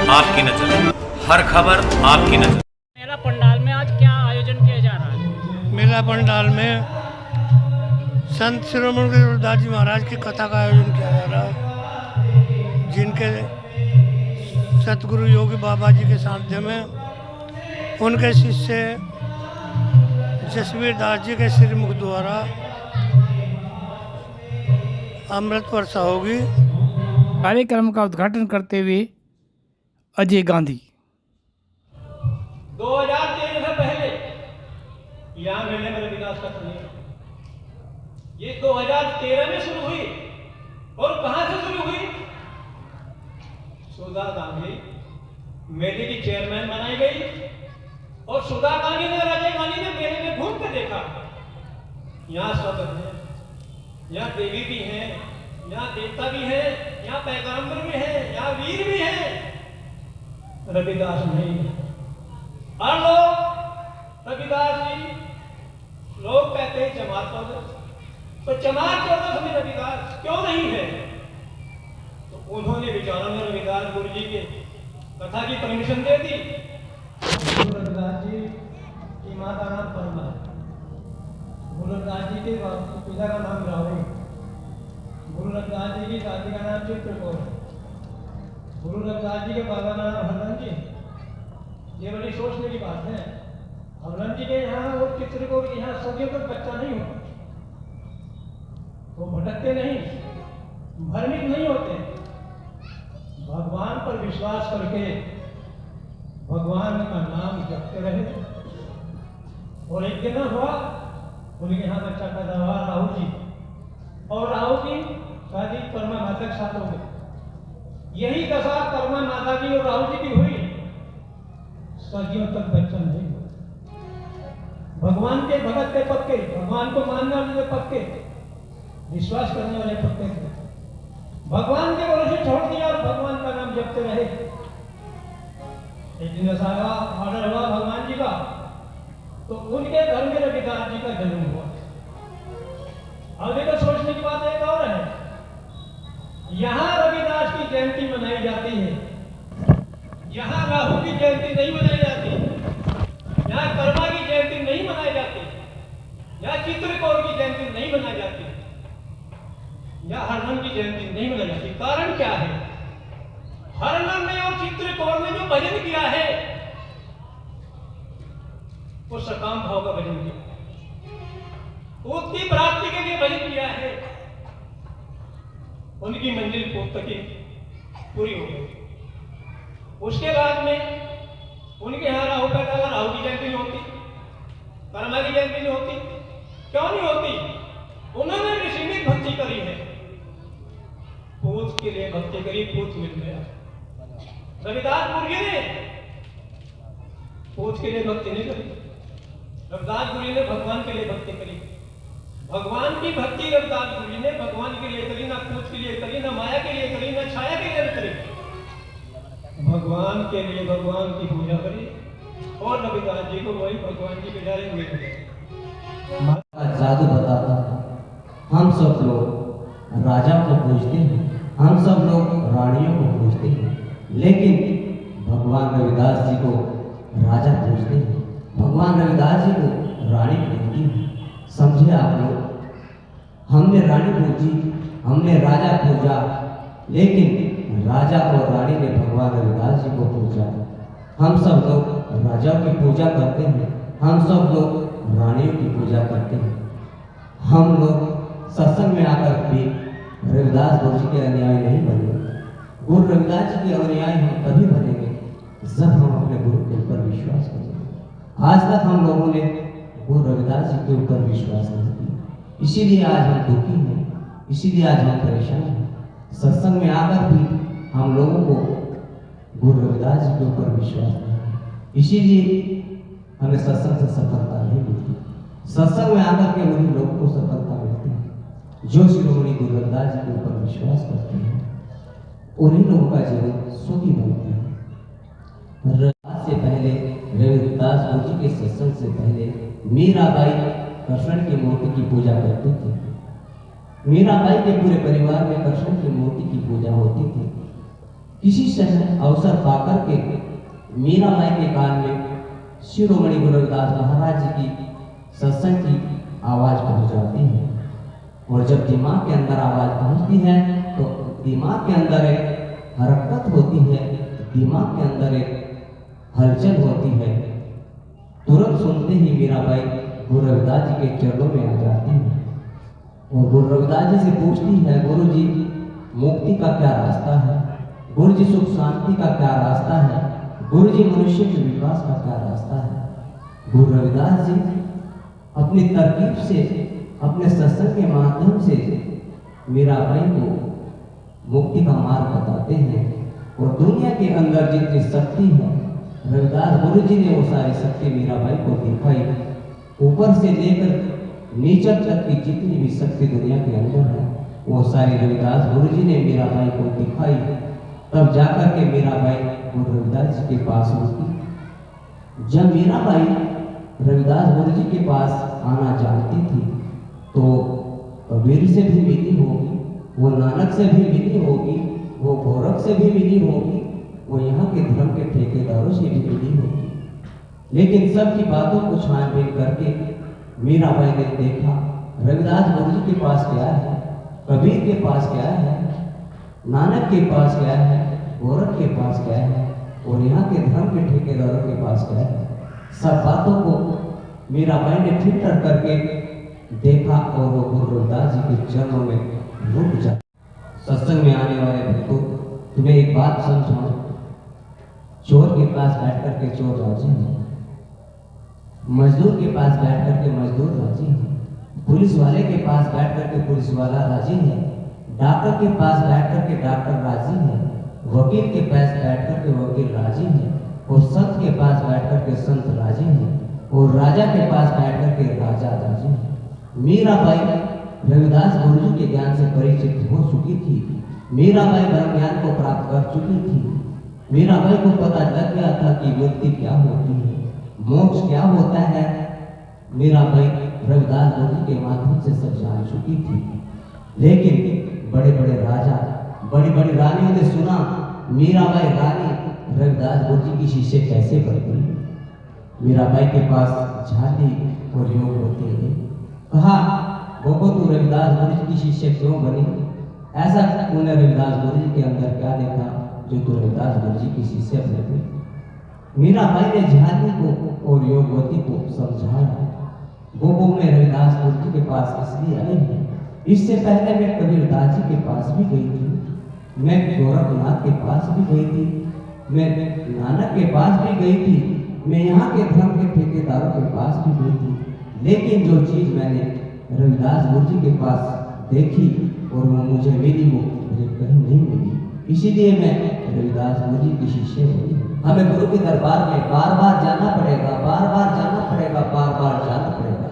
आपकी नजर, हर खबर आपकी नजर। मेला पंडाल में आज क्या आयोजन किया जा रहा है? मेला पंडाल में संत शिरोमणि गुरुदास जी महाराज की कथा का आयोजन किया जा रहा है, जिनके सतगुरु योगी बाबा जी के सानिध्य में उनके शिष्य जसवीर दास जी के श्रीमुख द्वारा अमृत वर्षा होगी। कार्यक्रम का उद्घाटन करते हुए अजय गांधी। 2013 से पहले यहाँ मेले में विकास का समय ये 2013 में शुरू हुई। और कहां से शुरू हुई? सुधा गांधी मेले की चेयरमैन बनाई गई और सुधा गांधी ने राजीव गांधी ने मेले में घूम कर देखा, यहाँ सब है, यहाँ देवी भी है, यहाँ देवता भी है, यहाँ पैगंबर भी है, यहाँ वीर भी है। रविदास नहीं। हर लोग रविदास जी लोग कहते हैं जमात चौदह, तो जमात चौदह में रविदास क्यों नहीं है? तो उन्होंने विचारों में रविदास गुरु जी के कथा की परमिशन दे दी। गुरु रविदास जी की मां का नाम परमा है, गुरु रविदास जी के पिता का नाम राहुल, गुरु रविदास जी की दादी का नाम चित्रकौर है, गुरु रविदास जी के बाबा का नाम हरनंद जी। ये बड़ी सोचने की बात है। हरनंद जी के यहाँ और चित्रकौर के यहाँ सदियों तक बच्चा नहीं होता, वो भटकते नहीं, भ्रमित नहीं होते, भगवान पर विश्वास करके भगवान का नाम जपते रहे। और एक दिन हुआ उनके यहाँ बच्चा पैदा हुआ राहुल जी, और राहुल की शादी परमा माता के साथ हो गई। यही दशा परमा माता की और राहुल जी की हुई, सदियों तक बच्चा नहीं हुआ। भगवान के भगत के पक्के, भगवान को मानने वाले पक्के, विश्वास करने वाले पक्के थे, भगवान के भरोसे छोड़ दिया और भगवान का नाम जपते रहे। एक दिन ऐसा ऑर्डर हुआ भगवान जी का, तो उनके घर में रविदास जी का जन्म हुआ। अब देखो सोचने की बात एक और है, यहां रविदास की जयंती मनाई जाती है, यहां राहु की जयंती नहीं मनाई जाती, यहां कर्मा की जयंती नहीं मनाई जाती, यहां चित्रकौर की जयंती नहीं मनाई जाती, या हरनंद की जयंती नहीं मनाई जाती। कारण क्या है? हरनंद ने और चित्रकौर ने जो भजन किया है वो सकाम भाव का भजन किया, उसकी प्राप्ति के लिए भजन किया है, उनकी मंजिल पुस्तकी पूरी हो गई। उसके बाद में उनके यहाँ राहु पैदा हुआ, राहु की जयंती नहीं होती, कर्मा की जयंती नहीं होती। क्यों नहीं होती? उन्होंने भी सीमित भक्ति करी है, पूछ के लिए भक्ति करी, पूछ मिल गया। रविदास गुरु जी ने पूछ के लिए भक्ति नहीं करी, रविदास गुरु जी ने भगवान के लिए भक्ति करी। भगवान की भक्ति रविदास गुरु जी ने भगवान के लिए करी, ना पूछ के लिए करी, ना माया के लिए करी, ना छाया के लिए करी, भगवान के लिए भगवान की पूजा करी। और रविदास जी को वही भगवान जी के डाले हुए जादू बताता है। हम सब लोग राजा को पूजते हैं, हम सब लोग रानियों को पूजते हैं, लेकिन भगवान रविदास जी को राजा पूजते हैं, भगवान रविदास जी को रानी पूजती है। समझे आप लोग? हमने रानी पूजी, हमने राजा पूजा, लेकिन राजा और रानी ने भगवान रविदास जी को पूजा। हम सब लोग राजाओं की पूजा करते हैं, हम सब लोग रानियों की पूजा करते हैं। हम लोग सत्संग में आकर भी रविदास गुरु जी के अनुयायी नहीं बनेंगे। गुरु रविदास जी के अनुयायी हम तभी बनेंगे जब हम अपने गुरु के ऊपर विश्वास करेंगे। आज तक हम लोगों ने गुरु रविदास जी के ऊपर विश्वास नहीं किया, इसीलिए आज हम दुखी हैं, इसीलिए आज हम परेशान हैं। सत्संग में आकर भी हम लोगों को गुरु रविदास जी के ऊपर विश्वास नहीं है, इसीलिए हमें सत्संग से सफलता नहीं मिलती। सत्संग में आकर के वही लोगों को सफलता मिलती है जो शिरोमणि गुरु रविदास जी के ऊपर विश्वास करते हैं, उन्हीं लोगों का जीवन सुखी बनता है। रविदास से पहले, रविदास गुरु जी के सत्संग से पहले मीराबाई कृष्ण की मूर्ति की पूजा करती थी। मीराबाई के पूरे परिवार में कृष्ण की मूर्ति की पूजा होती थी। किसी समय अवसर पाकर के मीराबाई के कान में शिरोमणि गुरु रविदास महाराज जी की सत्संग की आवाज पहुंच जाती है। और जब दिमाग के अंदर आवाज पहुंचती है तो दिमाग के अंदर एक हरकत होती है, दिमाग के अंदर एक हलचल होती है। तुरंत सुनते ही मीराबाई गुरु रविदास जी के चरणों में आ जाती है और गुरु रविदास जी से पूछती है, गुरु जी मुक्ति का क्या रास्ता है, गुरु जी सुख शांति का क्या रास्ता है, गुरु जी मनुष्य के विकास का क्या रास्ता है। गुरु रविदास जी अपनी तरकीब से, अपने सत्संग के माध्यम से मीराबाई को मुक्ति का मार्ग बताते हैं। और दुनिया के अंदर जितनी शक्ति है, रविदास गुरु जी ने वो सारी शक्ति मीराबाई को दिखाई। ऊपर से लेकर नीचे तक की जितनी भी शक्ति दुनिया के अंदर है, वो सारी रविदास गुरु जी ने मीराबाई को दिखाई। तब जाकर के मीराबाई गुरु रविदास जी के पास रुकी। जब मीराबाई रविदास गुरु जी के पास आना जानती थी तो कबीर से भी मिली होगी, वो नानक से भी मिली होगी, वो गोरख से भी मिली होगी, वो यहाँ के धर्म के ठेकेदारों से भी मिली होगी। लेकिन सबकी बातों को छानबीन करके मीराबाई ने देखा रविदास गुरु जी के पास क्या है, कबीर के पास क्या है, नानक के पास क्या है, गोरख के पास क्या है और यहाँ के धर्म के ठेकेदारों के पास क्या है। सब बातों को मीराबाई ने फिल्टर करके देखा और वो गुरु रविदास जी के चरणों में रुक जा। सत्संग में आने वाले भक्तों, तुम्हें एक बात समझाऊं, चोर के पास बैठ करके चोर राजी है, मजदूर के पास बैठ करके मजदूर राजी है, पुलिस वाले के पास बैठ करके पुलिस वाला राजी है, डॉक्टर के पास बैठ करके डॉक्टर राजी है, वकील के पास बैठ करके वकील राजी है और संत के पास बैठ करके संत राजी है और राजा के पास बैठ करके राजा राजी है। मीराबाई रविदास गुरु जी के ज्ञान से परिचित हो चुकी थी। मीराबाई ब्रह्म ज्ञान को प्राप्त कर चुकी थी। मीराबाई को पता लग गया था कि मुक्ति क्या होती है, मोक्ष क्या होता है। मीराबाई रविदास गुरु जी के माध्यम से सब जान चुकी थी। लेकिन बड़े बड़े राजा, बड़ी बड़ी रानियों ने सुना मीराबाई रानी रविदास गुरु जी की शिष्य कैसे बनती। मीराबाई के पास झाली और योग होते हैं। कहा, गोपो तू रविदास गुरु जी की शिष्य क्यों बनी? ऐसा तूने रविदास गुरु जी के अंदर क्या देखा जो तू रविदास गुरु जी की शिष्य बनी? मीराबाई ने झाली को और योगवती को समझाया। गोपो में रविदास गुरु जी के पास इसलिए आई है, इससे पहले मैं कबीरदास जी के पास भी गई थी, मैं गोरखनाथ के पास भी गई थी, मैं नानक के पास भी गई थी, मैं यहाँ के धर्म के ठेकेदारों के पास भी गई थी। लेकिन जो चीज मैंने रविदास गुरु जी के पास देखी और वो मुझे मिली, वो मुझे कहीं नहीं मिली। इसीलिए मैं रविदास गुरु जी की शिष्य बनी। हमें गुरु के दरबार में बार बार जाना पड़ेगा, बार बार जाना पड़ेगा, बार बार जाना पड़ेगा।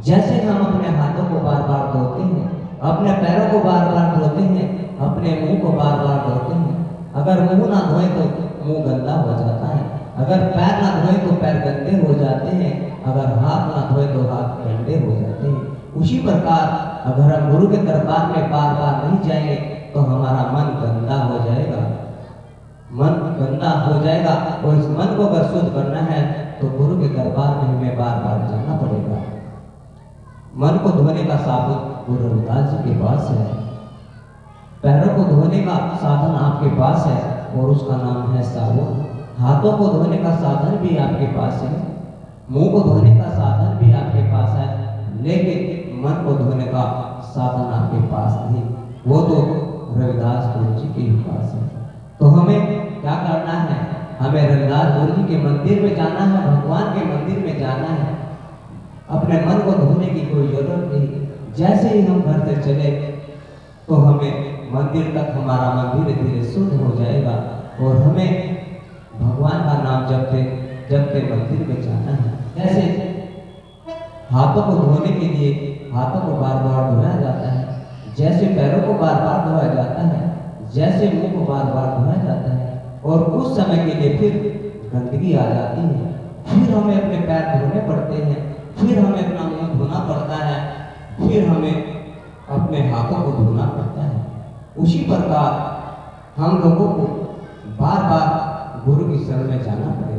जैसे हम अपने हाथों को बार बार धोते हैं, अपने पैरों को बार बार धोते हैं, अपने मुंह को बार बार धोते हैं। अगर मुंह ना धोए तो मुंह गंदा हो जाता है, अगर पैर ना धोए तो पैर गंदे हो जाते हैं, अगर हाथ ना धोए तो हाथ गंदे हो जाते हैं। उसी प्रकार अगर हम गुरु के दरबार में बार बार नहीं जाएंगे तो हमारा मन गंदा हो जाएगा, मन गंदा हो जाएगा। और इस मन को अगर शुद्ध करना है तो गुरु के दरबार में हमें बार बार जाना पड़ेगा। मन को धोने का साबुन गुरु रविदास जी के पास है, पैरों को धोने का साधन आपके पास है और उसका नाम है साबुन। हाथों को धोने का साधन भी आपके पास है, मुंह को धोने का साधन भी आपके पास है, लेकिन मन को धोने का साधन आपके पास नहीं, वो तो रविदास गुरु जी के ही पास है। तो हमें क्या करना है? हमें रविदास गुरु जी के मंदिर में जाना है, भगवान के मंदिर में जाना है। अपने मन को धोने की कोई जरूरत नहीं। जैसे ही हम घर से चले तो हमें मंदिर तक हमारा मन धीरे धीरे शुद्ध हो जाएगा और हमें भगवान का नाम जपते जपते मंदिर में जाना है। जैसे हाथों को धोने के लिए हाथों को बार बार धोया जाता है, जैसे पैरों को बार बार धोया जाता है, जैसे मुंह को बार बार धोया जाता है, और कुछ समय के लिए फिर गंदगी आ जाती है, फिर हमें अपने पैर धोने पड़ते हैं, फिर हमें अपना मुंह धोना पड़ता है, फिर हमें अपने हाथों को धोना पड़ता है। उसी प्रकार हम लोगों को बार बार गुरु की शरण में जाना पड़ेगा।